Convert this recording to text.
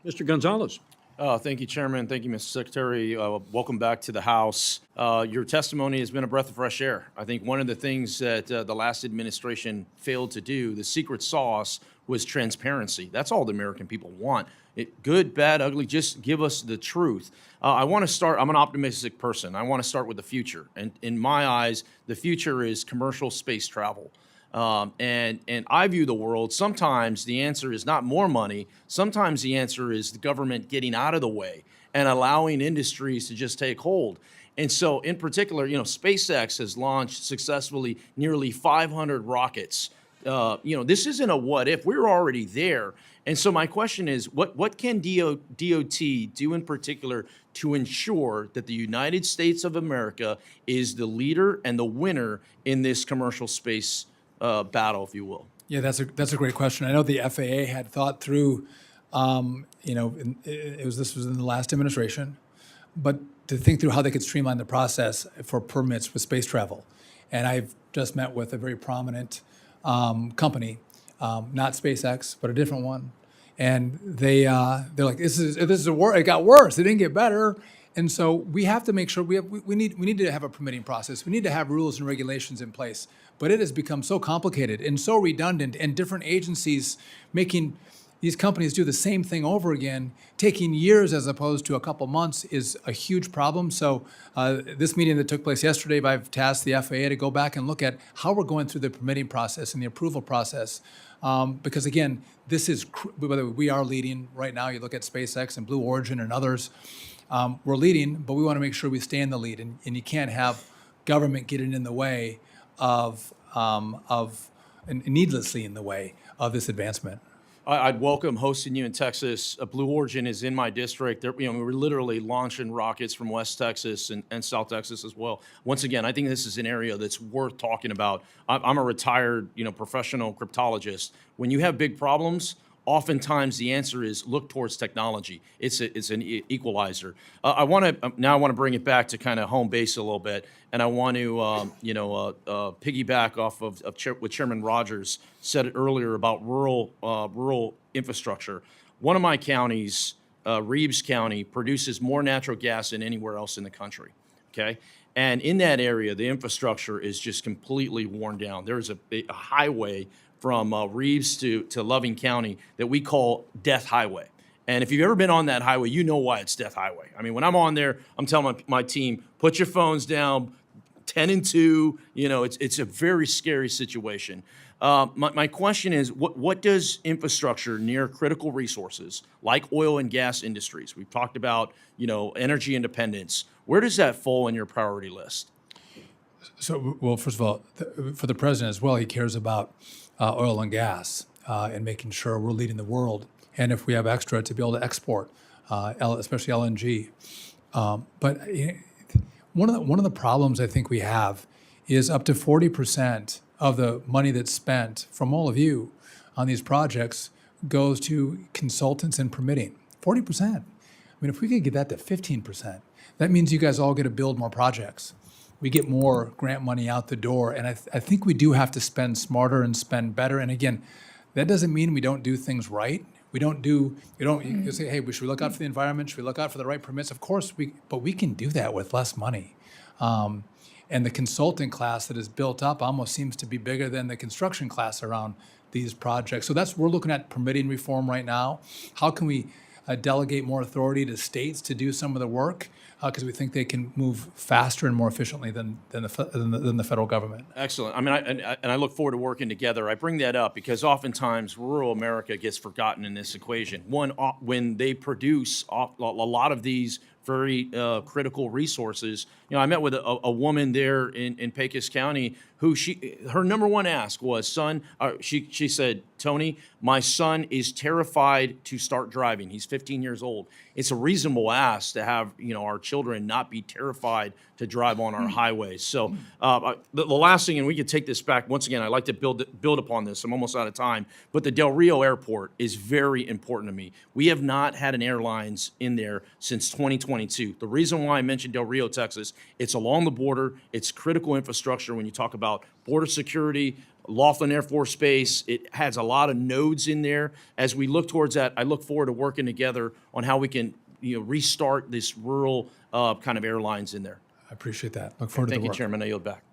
Mr. Gonzales. Thank you, Chairman. Thank you, Mr. Secretary. Welcome back to the House. Your testimony has been a breath of fresh air. I think one of the things that the last administration failed to do, the secret sauce, was transparency. That's all the American people want. Good, bad, ugly, just give us the truth. I want to start, I'm an optimistic person. I want to start with the future. And in my eyes, the future is commercial space travel. And I view the world, sometimes the answer is not more money. Sometimes the answer is the government getting out of the way and allowing industries to just take hold. And so in particular, SpaceX has launched successfully nearly 500 rockets. This isn't a what if, we're already there. And so my question is, what can DOT do in particular to ensure that the United States of America is the leader and the winner in this commercial space battle, if you will? Yeah, that's a great question. I know the FAA had thought through, this was in the last administration, but to think through how they could streamline the process for permits with space travel. And I've just met with a very prominent company, not SpaceX, but a different one, and they're like, it got worse. It didn't get better. And so we have to make sure we need to have a permitting process. We need to have rules and regulations in place. But it has become so complicated and so redundant, and different agencies making these companies do the same thing over again, taking years as opposed to a couple months, is a huge problem. So this meeting that took place yesterday, I've tasked the FAA to go back and look at how we're going through the permitting process and the approval process. Because again, this is, we are leading right now. You look at SpaceX and Blue Origin and others. We're leading, but we want to make sure we stay in the lead, and you can't have government getting in the way of needlessly in the way of this advancement. I'd welcome hosting you in Texas. Blue Origin is in my district. We're literally launching rockets from West Texas and South Texas as well. Once again, I think this is an area that's worth talking about. I'm a retired, professional cryptologist. When you have big problems, oftentimes the answer is look towards technology. It's an equalizer. I want to bring it back to kind of home base a little bit, and I want to piggyback off of what Chairman Rogers said earlier about rural infrastructure. One of my counties, Reeves County, produces more natural gas than anywhere else in the country. Okay. And in that area, the infrastructure is just completely worn down. There's a highway from Reeves to Loving County that we call Death Highway. And if you've ever been on that highway, you know why it's Death Highway. I mean, when I'm on there, I'm telling my team, put your phones down, 10 and 2, it's a very scary situation. My question is, what does infrastructure near critical resources like oil and gas industries, we've talked about, energy independence, where does that fall in your priority list? So, well, first of all, for the president as well, he cares about oil and gas and making sure we're leading the world. And if we have extra, to be able to export, especially LNG. But one of the problems I think we have is up to 40% of the money that's spent from all of you on these projects goes to consultants and permitting. 40%. I mean, if we could get that to 15%, that means you guys all get to build more projects. We get more grant money out the door. And I think we do have to spend smarter and spend better. And again, that doesn't mean we don't do things right. You say, hey, should we look out for the environment? Should we look out for the right permits? Of course, but we can do that with less money. And the consulting class that is built up almost seems to be bigger than the construction class around these projects. So we're looking at permitting reform right now. How can we delegate more authority to states to do some of the work? Because we think they can move faster and more efficiently than the federal government. Excellent. I mean, I look forward to working together. I bring that up because oftentimes rural America gets forgotten in this equation. One, when they produce a lot of these very critical resources. I met with a woman there in Pecos County who her number one ask was, she said, Tony, my son is terrified to start driving. He's 15 years old. It's a reasonable ask to have, our children not be terrified to drive on our highways. So the last thing, and we could take this back, once again, I'd like to build upon this. I'm almost out of time, but the Del Rio Airport is very important to me. We have not had an airlines in there since 2022. The reason why I mentioned Del Rio, Texas, it's along the border. It's critical infrastructure when you talk about border security, Laughlin Air Force Base. It has a lot of nodes in there. As we look towards that, I look forward to working together on how we can restart this rural kind of airlines in there. I appreciate that. Look forward to the Thank you, work. Chairman. I yield back.